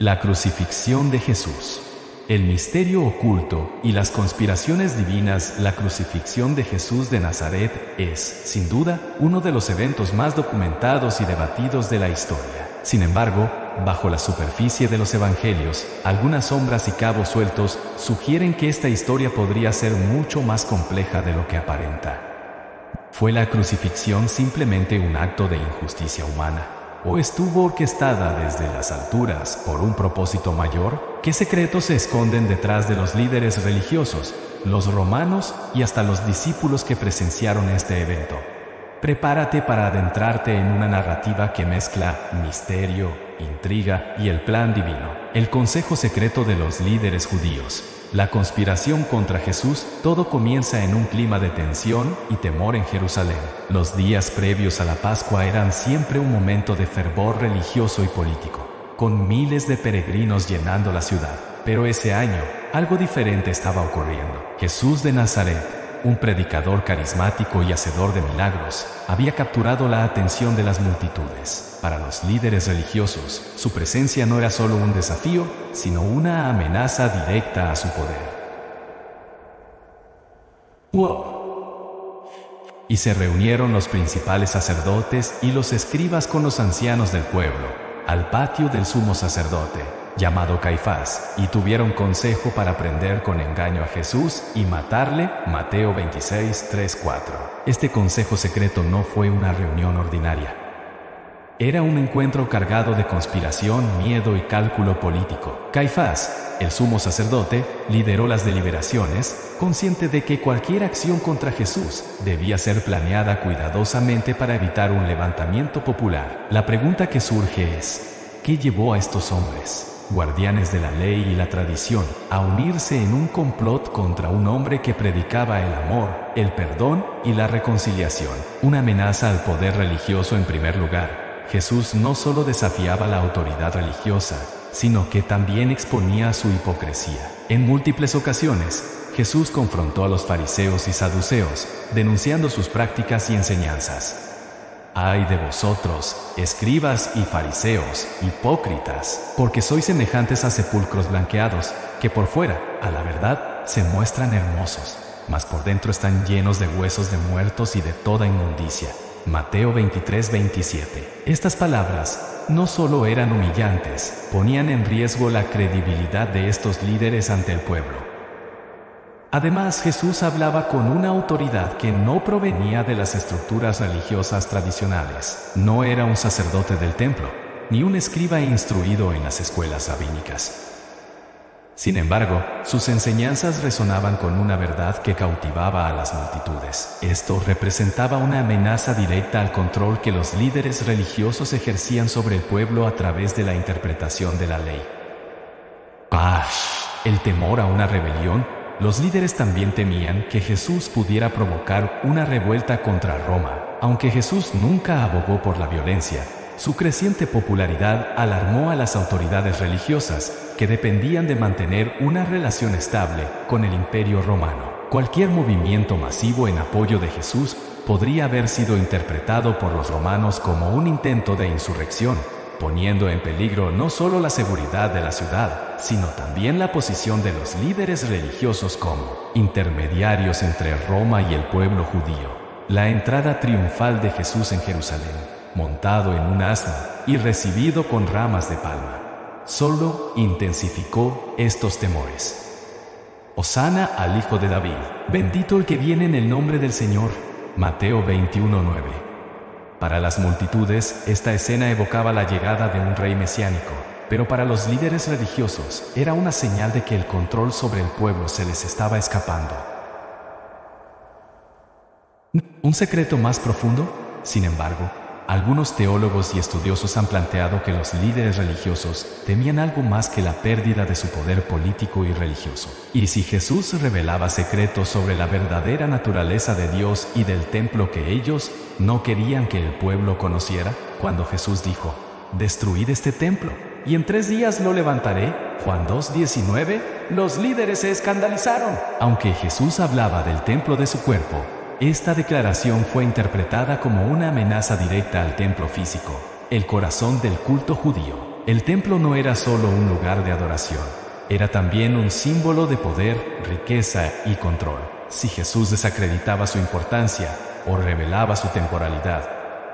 La crucifixión de Jesús. El misterio oculto y las conspiraciones divinas. La crucifixión de Jesús de Nazaret es, sin duda, uno de los eventos más documentados y debatidos de la historia. Sin embargo, bajo la superficie de los evangelios, algunas sombras y cabos sueltos sugieren que esta historia podría ser mucho más compleja de lo que aparenta. ¿Fue la crucifixión simplemente un acto de injusticia humana? ¿O estuvo orquestada desde las alturas por un propósito mayor? ¿Qué secretos se esconden detrás de los líderes religiosos, los romanos y hasta los discípulos que presenciaron este evento? Prepárate para adentrarte en una narrativa que mezcla misterio, intriga y el plan divino. El consejo secreto de los líderes judíos. La conspiración contra Jesús. Todo comienza en un clima de tensión y temor en Jerusalén. Los días previos a la Pascua eran siempre un momento de fervor religioso y político, con miles de peregrinos llenando la ciudad. Pero ese año, algo diferente estaba ocurriendo. Jesús de Nazaret, un predicador carismático y hacedor de milagros, había capturado la atención de las multitudes. Para los líderes religiosos, su presencia no era solo un desafío, sino una amenaza directa a su poder. ¡Wow! Y se reunieron los principales sacerdotes y los escribas con los ancianos del pueblo, al patio del sumo sacerdote, llamado Caifás, y tuvieron consejo para prender con engaño a Jesús y matarle. Mateo 26, 3, 4. Este consejo secreto no fue una reunión ordinaria. Era un encuentro cargado de conspiración, miedo y cálculo político. Caifás, el sumo sacerdote, lideró las deliberaciones, consciente de que cualquier acción contra Jesús debía ser planeada cuidadosamente para evitar un levantamiento popular. La pregunta que surge es, ¿qué llevó a estos hombres, guardianes de la ley y la tradición, a unirse en un complot contra un hombre que predicaba el amor, el perdón y la reconciliación? Una amenaza al poder religioso en primer lugar. Jesús no solo desafiaba la autoridad religiosa, sino que también exponía su hipocresía. En múltiples ocasiones, Jesús confrontó a los fariseos y saduceos, denunciando sus prácticas y enseñanzas. ¡Ay de vosotros, escribas y fariseos, hipócritas! Porque sois semejantes a sepulcros blanqueados, que por fuera, a la verdad, se muestran hermosos, mas por dentro están llenos de huesos de muertos y de toda inmundicia. Mateo 23, 27. Estas palabras no solo eran humillantes, ponían en riesgo la credibilidad de estos líderes ante el pueblo. Además, Jesús hablaba con una autoridad que no provenía de las estructuras religiosas tradicionales. No era un sacerdote del templo, ni un escriba instruido en las escuelas rabínicas. Sin embargo, sus enseñanzas resonaban con una verdad que cautivaba a las multitudes. Esto representaba una amenaza directa al control que los líderes religiosos ejercían sobre el pueblo a través de la interpretación de la ley. El temor a una rebelión. Los líderes también temían que Jesús pudiera provocar una revuelta contra Roma. Aunque Jesús nunca abogó por la violencia, su creciente popularidad alarmó a las autoridades religiosas, que dependían de mantener una relación estable con el Imperio Romano. Cualquier movimiento masivo en apoyo de Jesús podría haber sido interpretado por los romanos como un intento de insurrección, poniendo en peligro no solo la seguridad de la ciudad, sino también la posición de los líderes religiosos como intermediarios entre Roma y el pueblo judío. La entrada triunfal de Jesús en Jerusalén, montado en un asno y recibido con ramas de palma, solo intensificó estos temores. Hosana al Hijo de David. Bendito el que viene en el nombre del Señor. Mateo 21:9. Para las multitudes, esta escena evocaba la llegada de un rey mesiánico, pero para los líderes religiosos era una señal de que el control sobre el pueblo se les estaba escapando. ¿Un secreto más profundo? Sin embargo, algunos teólogos y estudiosos han planteado que los líderes religiosos temían algo más que la pérdida de su poder político y religioso. ¿Y si Jesús revelaba secretos sobre la verdadera naturaleza de Dios y del templo que ellos no querían que el pueblo conociera? Cuando Jesús dijo, «Destruid este templo, y en 3 días lo levantaré», Juan 2:19, los líderes se escandalizaron. Aunque Jesús hablaba del templo de su cuerpo, esta declaración fue interpretada como una amenaza directa al templo físico. el corazón del culto judío. El templo no era solo un lugar de adoración, era también un símbolo de poder, riqueza y control. Si Jesús desacreditaba su importancia o revelaba su temporalidad,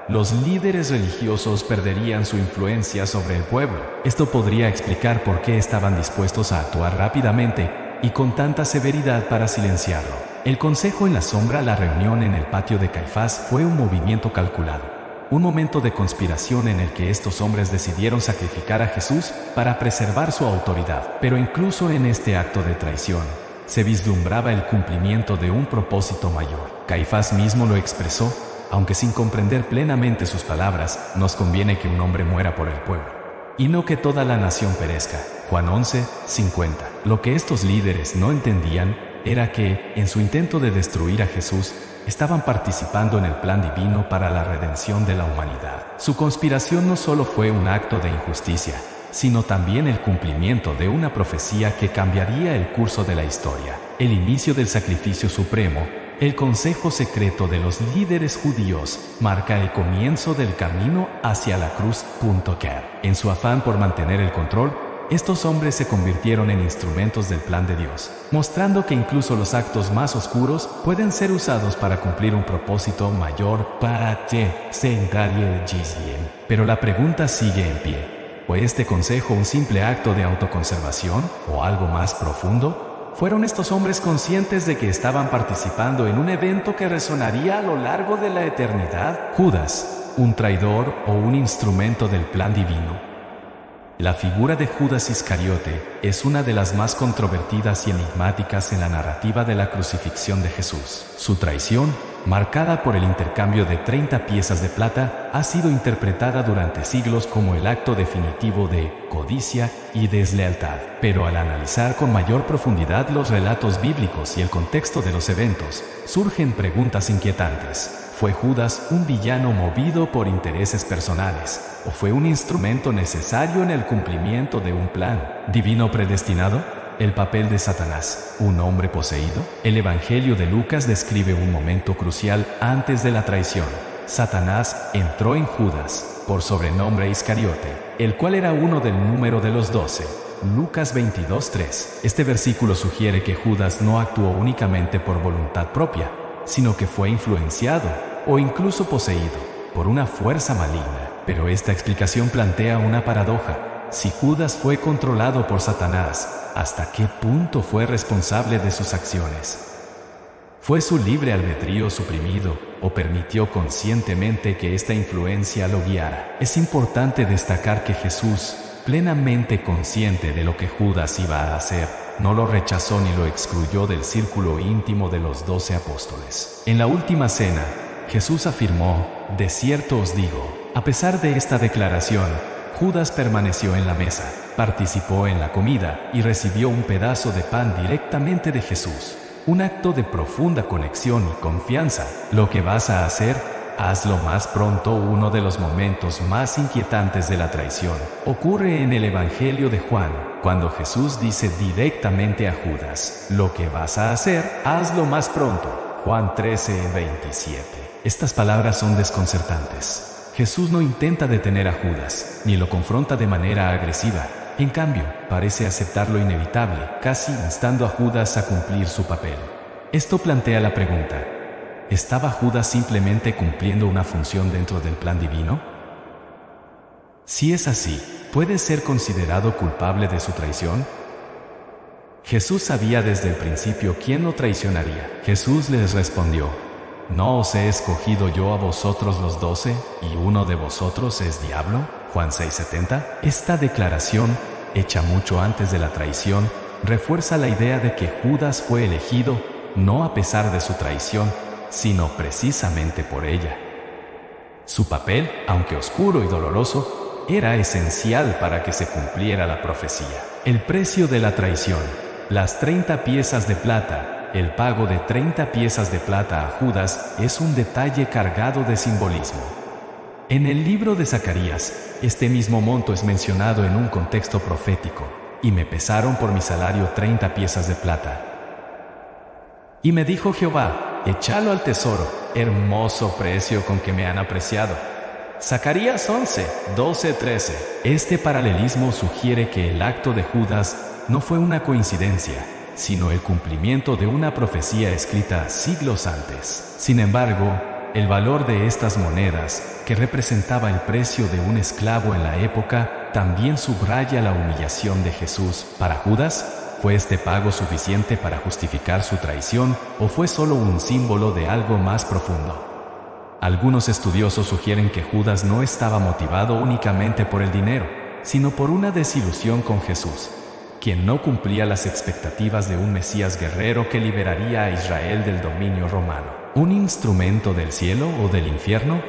los líderes religiosos perderían su influencia sobre el pueblo. Esto podría explicar por qué estaban dispuestos a actuar rápidamente y con tanta severidad para silenciarlo. El consejo en la sombra, la reunión en el patio de Caifás, fue un movimiento calculado. Un momento de conspiración en el que estos hombres decidieron sacrificar a Jesús para preservar su autoridad. Pero incluso en este acto de traición, se vislumbraba el cumplimiento de un propósito mayor. Caifás mismo lo expresó, aunque sin comprender plenamente sus palabras: nos conviene que un hombre muera por el pueblo, y no que toda la nación perezca. Juan 11:50. Lo que estos líderes no entendían era que, en su intento de destruir a Jesús, estaban participando en el plan divino para la redención de la humanidad. Su conspiración no solo fue un acto de injusticia, sino también el cumplimiento de una profecía que cambiaría el curso de la historia. El inicio del sacrificio supremo, el consejo secreto de los líderes judíos, marca el comienzo del camino hacia la cruz. En su afán por mantener el control, estos hombres se convirtieron en instrumentos del plan de Dios, mostrando que incluso los actos más oscuros pueden ser usados para cumplir un propósito mayor. Pero la pregunta sigue en pie: ¿fue este consejo un simple acto de autoconservación o algo más profundo? ¿Fueron estos hombres conscientes de que estaban participando en un evento que resonaría a lo largo de la eternidad? ¿Judas, un traidor o un instrumento del plan divino? La figura de Judas Iscariote es una de las más controvertidas y enigmáticas en la narrativa de la crucifixión de Jesús. Su traición, marcada por el intercambio de 30 piezas de plata, ha sido interpretada durante siglos como el acto definitivo de codicia y deslealtad. Pero al analizar con mayor profundidad los relatos bíblicos y el contexto de los eventos, surgen preguntas inquietantes. ¿Fue Judas un villano movido por intereses personales, o fue un instrumento necesario en el cumplimiento de un plan divino predestinado? El papel de Satanás, un hombre poseído. El Evangelio de Lucas describe un momento crucial antes de la traición. Satanás entró en Judas, por sobrenombre Iscariote, el cual era uno del número de los 12. Lucas 22:3. Este versículo sugiere que Judas no actuó únicamente por voluntad propia, sino que fue influenciado o incluso poseído por una fuerza maligna. Pero esta explicación plantea una paradoja. Si Judas fue controlado por Satanás, ¿hasta qué punto fue responsable de sus acciones? ¿Fue su libre albedrío suprimido o permitió conscientemente que esta influencia lo guiara? Es importante destacar que Jesús, plenamente consciente de lo que Judas iba a hacer, no lo rechazó ni lo excluyó del círculo íntimo de los 12 apóstoles. En la última cena, Jesús afirmó: de cierto os digo. A pesar de esta declaración, Judas permaneció en la mesa, participó en la comida y recibió un pedazo de pan directamente de Jesús. Un acto de profunda conexión y confianza. Lo que vas a hacer, hazlo más pronto. Uno de los momentos más inquietantes de la traición ocurre en el Evangelio de Juan, cuando Jesús dice directamente a Judas: lo que vas a hacer, hazlo más pronto. Juan 13:27. Estas palabras son desconcertantes. Jesús no intenta detener a Judas, ni lo confronta de manera agresiva. En cambio, parece aceptar lo inevitable, casi instando a Judas a cumplir su papel. Esto plantea la pregunta: ¿estaba Judas simplemente cumpliendo una función dentro del plan divino? Si es así, ¿puede ser considerado culpable de su traición? Jesús sabía desde el principio quién lo traicionaría. Jesús les respondió: ¿no os he escogido yo a vosotros los 12, y uno de vosotros es diablo? Juan 6:70. Esta declaración, hecha mucho antes de la traición, refuerza la idea de que Judas fue elegido no a pesar de su traición, sino precisamente por ella. Su papel, aunque oscuro y doloroso, era esencial para que se cumpliera la profecía. El precio de la traición, las 30 piezas de plata. El pago de 30 piezas de plata a Judas es un detalle cargado de simbolismo. En el libro de Zacarías, este mismo monto es mencionado en un contexto profético: y me pesaron por mi salario 30 piezas de plata. Y me dijo Jehová: échalo al tesoro, hermoso precio con que me han apreciado. Zacarías 11, 12, 13. Este paralelismo sugiere que el acto de Judas no fue una coincidencia, sino el cumplimiento de una profecía escrita siglos antes. Sin embargo, el valor de estas monedas, que representaba el precio de un esclavo en la época, también subraya la humillación de Jesús. Para Judas, ¿fue este pago suficiente para justificar su traición o fue solo un símbolo de algo más profundo? Algunos estudiosos sugieren que Judas no estaba motivado únicamente por el dinero, sino por una desilusión con Jesús, quien no cumplía las expectativas de un Mesías guerrero que liberaría a Israel del dominio romano. ¿Un instrumento del cielo o del infierno?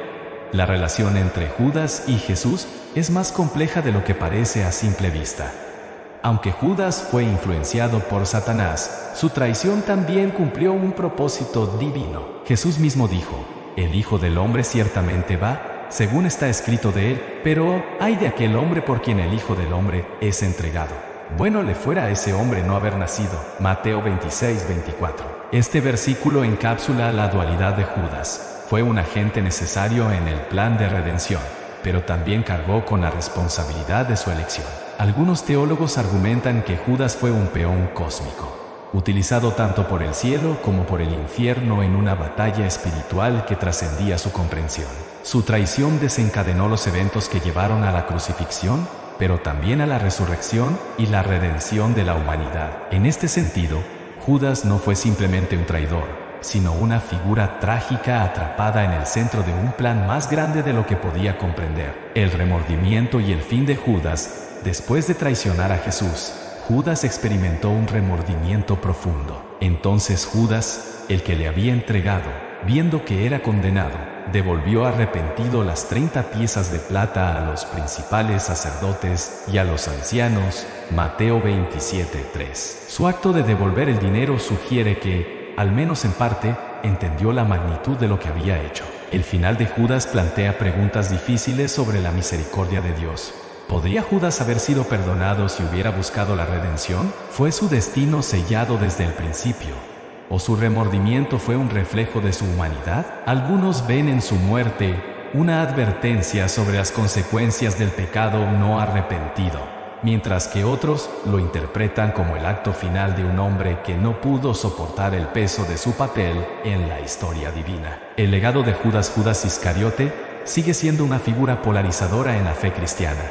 La relación entre Judas y Jesús es más compleja de lo que parece a simple vista. Aunque Judas fue influenciado por Satanás, su traición también cumplió un propósito divino. Jesús mismo dijo: "El Hijo del Hombre ciertamente va, según está escrito de él, pero ay de aquel hombre por quien el Hijo del Hombre es entregado. Bueno le fuera a ese hombre no haber nacido". Mateo 26, 24. Este versículo encapsula la dualidad de Judas. Fue un agente necesario en el plan de redención, pero también cargó con la responsabilidad de su elección. Algunos teólogos argumentan que Judas fue un peón cósmico, utilizado tanto por el cielo como por el infierno en una batalla espiritual que trascendía su comprensión. Su traición desencadenó los eventos que llevaron a la crucifixión, pero también a la resurrección y la redención de la humanidad. En este sentido, Judas no fue simplemente un traidor, sino una figura trágica atrapada en el centro de un plan más grande de lo que podía comprender. El remordimiento y el fin de Judas. Después de traicionar a Jesús, Judas experimentó un remordimiento profundo. Entonces Judas, el que le había entregado, viendo que era condenado, devolvió arrepentido las 30 piezas de plata a los principales sacerdotes y a los ancianos. Mateo 27:3. Su acto de devolver el dinero sugiere que, al menos en parte, entendió la magnitud de lo que había hecho. El final de Judas plantea preguntas difíciles sobre la misericordia de Dios. ¿Podría Judas haber sido perdonado si hubiera buscado la redención? ¿Fue su destino sellado desde el principio? ¿O su remordimiento fue un reflejo de su humanidad? Algunos ven en su muerte una advertencia sobre las consecuencias del pecado no arrepentido, mientras que otros lo interpretan como el acto final de un hombre que no pudo soportar el peso de su papel en la historia divina. El legado de Judas Iscariote sigue siendo una figura polarizadora en la fe cristiana.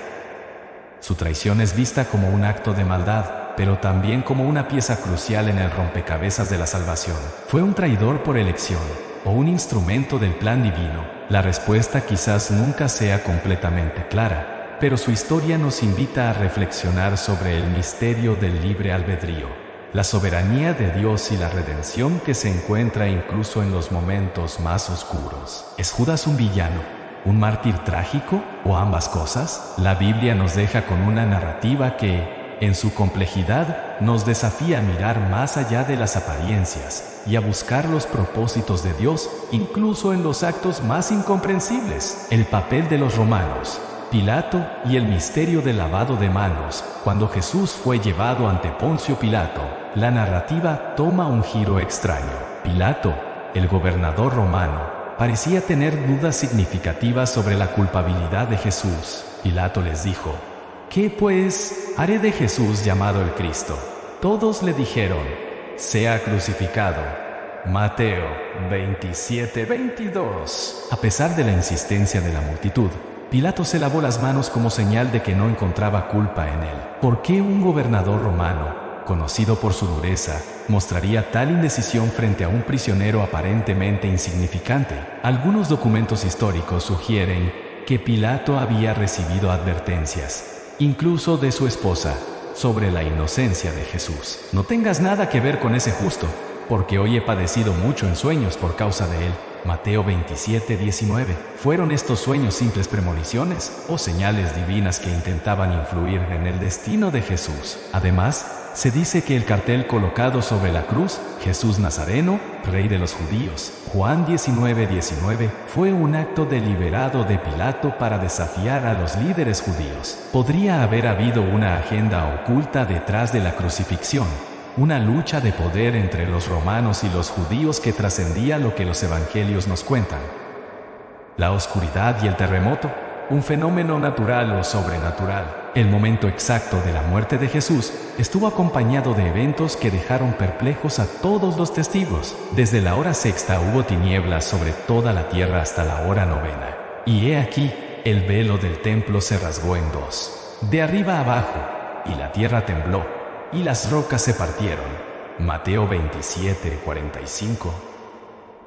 Su traición es vista como un acto de maldad, pero también como una pieza crucial en el rompecabezas de la salvación. ¿Fue un traidor por elección o un instrumento del plan divino? La respuesta quizás nunca sea completamente clara, pero su historia nos invita a reflexionar sobre el misterio del libre albedrío, la soberanía de Dios y la redención que se encuentra incluso en los momentos más oscuros. ¿Es Judas un villano, un mártir trágico o ambas cosas? La Biblia nos deja con una narrativa que, en su complejidad, nos desafía a mirar más allá de las apariencias y a buscar los propósitos de Dios, incluso en los actos más incomprensibles. El papel de los romanos, Pilato y el misterio del lavado de manos. Cuando Jesús fue llevado ante Poncio Pilato, la narrativa toma un giro extraño. Pilato, el gobernador romano, parecía tener dudas significativas sobre la culpabilidad de Jesús. Pilato les dijo: ¿qué pues haré de Jesús llamado el Cristo? Todos le dijeron: sea crucificado. Mateo 27:22. A pesar de la insistencia de la multitud, Pilato se lavó las manos como señal de que no encontraba culpa en él. ¿Por qué un gobernador romano, conocido por su dureza, mostraría tal indecisión frente a un prisionero aparentemente insignificante? Algunos documentos históricos sugieren que Pilato había recibido advertencias, incluso de su esposa, sobre la inocencia de Jesús. No tengas nada que ver con ese justo, porque hoy he padecido mucho en sueños por causa de él. Mateo 27:19. ¿Fueron estos sueños simples premoniciones o señales divinas que intentaban influir en el destino de Jesús? Además, se dice que el cartel colocado sobre la cruz, Jesús Nazareno, Rey de los Judíos, Juan 19:19, fue un acto deliberado de Pilato para desafiar a los líderes judíos. Podría haber habido una agenda oculta detrás de la crucifixión, una lucha de poder entre los romanos y los judíos que trascendía lo que los evangelios nos cuentan. La oscuridad y el terremoto, un fenómeno natural o sobrenatural. El momento exacto de la muerte de Jesús estuvo acompañado de eventos que dejaron perplejos a todos los testigos. Desde la hora sexta hubo tinieblas sobre toda la tierra hasta la hora novena. Y he aquí, el velo del templo se rasgó en dos, de arriba a abajo, y la tierra tembló, y las rocas se partieron. Mateo 27, 45.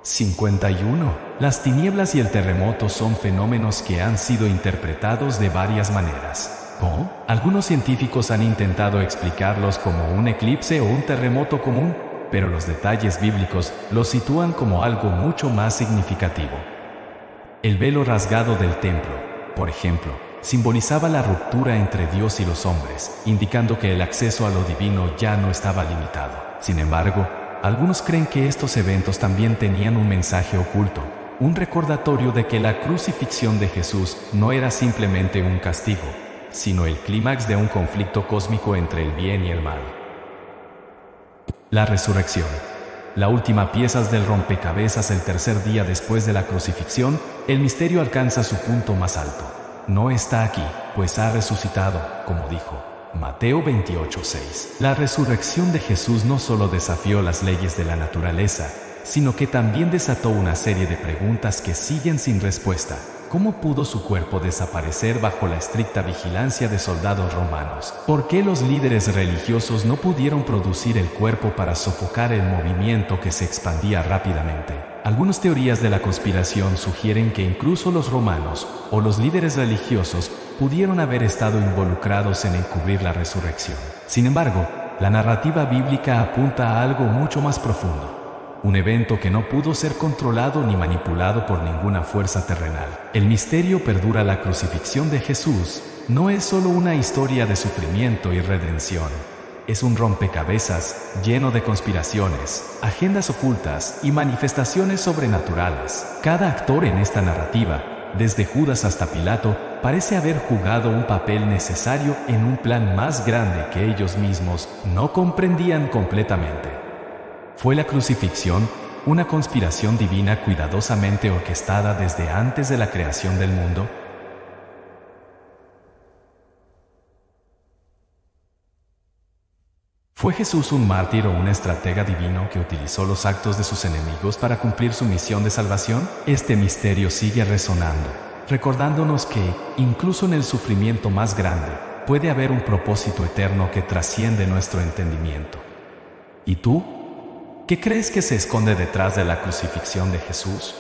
51. Las tinieblas y el terremoto son fenómenos que han sido interpretados de varias maneras. ¿Cómo? Algunos científicos han intentado explicarlos como un eclipse o un terremoto común, pero los detalles bíblicos los sitúan como algo mucho más significativo. El velo rasgado del templo, por ejemplo, simbolizaba la ruptura entre Dios y los hombres, indicando que el acceso a lo divino ya no estaba limitado. Sin embargo, algunos creen que estos eventos también tenían un mensaje oculto, un recordatorio de que la crucifixión de Jesús no era simplemente un castigo, sino el clímax de un conflicto cósmico entre el bien y el mal. La resurrección. La última pieza del rompecabezas. El tercer día después de la crucifixión, el misterio alcanza su punto más alto. No está aquí, pues ha resucitado, como dijo Mateo 28:6. La resurrección de Jesús no solo desafió las leyes de la naturaleza, sino que también desató una serie de preguntas que siguen sin respuesta. ¿Cómo pudo su cuerpo desaparecer bajo la estricta vigilancia de soldados romanos? ¿Por qué los líderes religiosos no pudieron producir el cuerpo para sofocar el movimiento que se expandía rápidamente? Algunas teorías de la conspiración sugieren que incluso los romanos o los líderes religiosos pudieron haber estado involucrados en encubrir la resurrección. Sin embargo, la narrativa bíblica apunta a algo mucho más profundo. Un evento que no pudo ser controlado ni manipulado por ninguna fuerza terrenal. El misterio perdura. La crucifixión de Jesús no es solo una historia de sufrimiento y redención. Es un rompecabezas lleno de conspiraciones, agendas ocultas y manifestaciones sobrenaturales. Cada actor en esta narrativa, desde Judas hasta Pilato, parece haber jugado un papel necesario en un plan más grande que ellos mismos no comprendían completamente. ¿Fue la crucifixión una conspiración divina cuidadosamente orquestada desde antes de la creación del mundo? ¿Fue Jesús un mártir o un estratega divino que utilizó los actos de sus enemigos para cumplir su misión de salvación? Este misterio sigue resonando, recordándonos que, incluso en el sufrimiento más grande, puede haber un propósito eterno que trasciende nuestro entendimiento. ¿Y tú? ¿Qué crees que se esconde detrás de la crucifixión de Jesús?